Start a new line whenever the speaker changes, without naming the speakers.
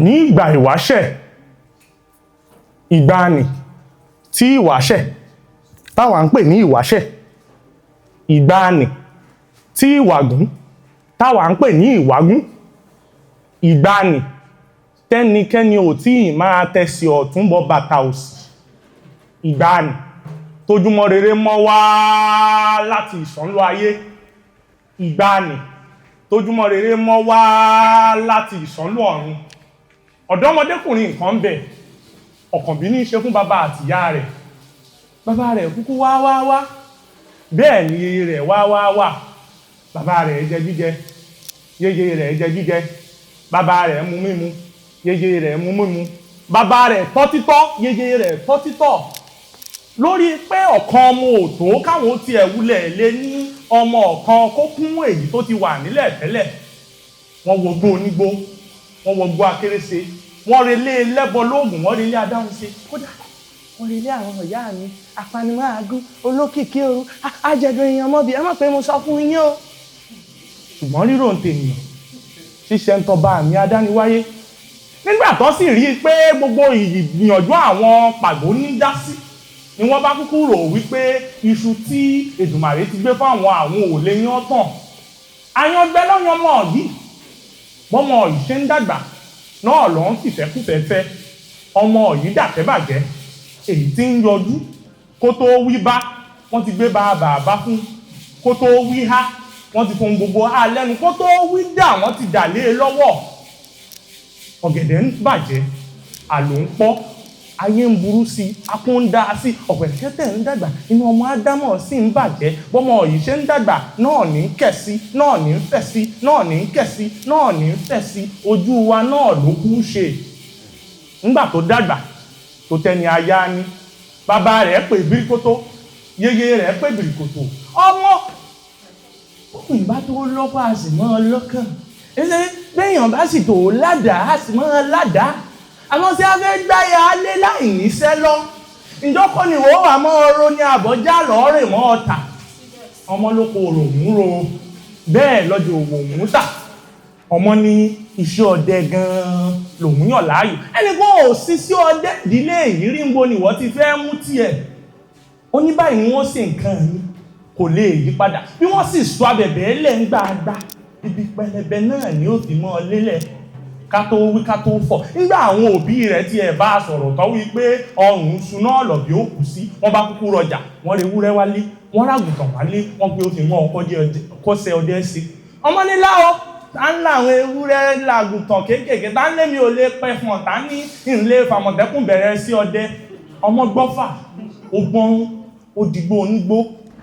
ní ìgbà ìwáṣẹ̀, ìgbàanì tí ìwáṣẹ̀ táwa ń pè ní ìwáṣẹ̀, ìgbàanì tí ìwàgún táwa ń pè ní ìwágún, ìgbàanì tẹ́nikẹ́ni ò tí ì máa tẹsẹ̀ ọ̀tún bọ bàtà òsì, ìgbàanì tójúmọ́ rere mọ́ wá láti ìṣánlú ayé, ìgbàanì tójúmọ́ rere mọ́ wá láti ìṣánlú ọ̀run. Ọ̀dọ́mọdékùnrin nǹkan ń bẹ, ọ̀kànbí ní í ṣe fún bàbá àtìyá rẹ̀. Bàbá rẹ̀ kúkú wá, bẹ́ẹ̀ ni yeye rẹ̀ wá. Bàbá rẹ̀ jẹ jíjẹ, yeye rẹ̀ jẹ jíjẹ, bàbá rẹ̀ mu mímu, yeye rẹ̀ mu mímu, bàbá rẹ̀ tọ́ títọ́, yeye rẹ̀ tọ́ títọ́. Lórí pé ọ̀kan ọmọ òtó káwọn ti ẹ̀wulẹ̀ lé ní ọmọ ọ̀kan kó kún èyí tó ti wà nílẹ̀ tẹ́lẹ̀. Wọ́n wọgbó onígbó, wọ́n wọgbó akérèsé, wọ́n relé lẹ́bọ lóògùn, wọ́n relé adáhunṣe, kódà wọ́n relé àwọn ìyá mi apanimọ́àgún olókìkí ooru ajẹ̀dùn èèyàn mọ́bi ẹ mọ̀ pé mo sọ fún yín o. Ṣùgbọ́n rírò ń tènìyàn ṣíṣe ń tọba àmì adániwáyé. Nígbà tó sì rí i pé gbogbo ìgbìyànjú àwọn pàgbó ní dá sí ni wọ́n bá kúkú rò wípé iṣu tí Èdùmàrè ti gbé fáwọn àwọn ò lè yán tán. Àyàngbẹ́ lọ́yàn mọ̀ yìí bọ́mọ yìí ṣe ń dàgbà náà ló ń fìfẹ́kúfẹ́ fẹ́. Ọmọ yìí dàtẹ́ bàjẹ́, èyí tí ń yọjú kó tó wí bá wọ́n ti gbé bàbá fún, kó tó wí há wọ́n ti fún gbogbo há lẹ́nu, kó tó wí dà wọ́n ti dà lé e lọ́wọ́. Ọ̀gẹ̀dẹ̀ ń bàjẹ́, àlò ń pọ́, ayé ń burú sí, akún ń dá sí, ọ̀pẹ̀lẹ̀kẹ́tẹ̀ ń dàgbà, inú ọmọ Ádámọ̀ sì ń bàjẹ́. Bọ́mọ yìí ṣe ń dàgbà náà ní ń kẹ̀ sí, náà ní ń fẹ̀ sí, náà ní ń kẹ̀ sí, náà ní ń fẹ̀ sí, ojú wa náà ló kú ṣe. Nígbà tó dàgbà tó tẹni aya ní, bàbá rẹ̀ pè bíríkótó, yeye rẹ̀ pè bíríkótó. Ọmọ òkùnrin bá tó lọ́pọ̀ a sì mọ́ ọ lọ́kàn. Ẹsẹ̀ bẹ́yàn bá sì tó ládàá a sì mọ́ ọ ládàá. Àmọ́ sí a fẹ́ gbáyà alé láì níṣẹ́ lọ. Ìjọ́kọ́ ni wọ́n wà mọ́ ọrọ̀ ní àbọ̀já lọ́ọ̀rẹ̀ mọ́ ọ̀tà. Ọmọ ló kó òròmú ro, bẹ́ẹ̀ lọ́jọ́ òwòmú tà. Ọmọ ní iṣẹ́ ọdẹ gan-an lòun yàn láàyò. Ẹni kó ò sí sí ọdẹ ìdílé èyí rí ń bo ni wọ́n ti fẹ́ mú tiẹ̀. Ó ní báyìí ni wọ́n ṣe nǹkan yìí kò lè yí padà. Bí wọ́n sì sọ abẹ̀bẹ̀ lẹ̀ ń gbàgbà, ibi pẹlẹbẹ náà ni ó fi mọ́ ọ lélẹ̀ ká tó wí ká tó fọ̀. Nígbà àwọn òbí rẹ̀ tí ẹ bá sọ̀rọ̀ tọ́ wí pé ọrùn suná ọ̀lọ̀ bí ó kù sí, wọ́n bá kúkú rọjà, wọ́n rẹ ewúrẹ́ wálé, wọ́n rágùntàn wálé, wọ́n pé ó fi mọ́ ọkọ́ kọ́sẹ̀ ọdẹ sí. Ọmọ ní láwọ́ tá ń láwọn ewúrẹ́ làgùntàn kéékèèké tá ń lé mi ò lè pẹ́ fún ọ̀tá ní ìrìnlẹ̀ fàmọ̀tẹ́kùn bẹ̀rẹ̀ sí ọdẹ. Ọmọ gbọ́fà, ó gbọ́n, ó dìgbò onígbó,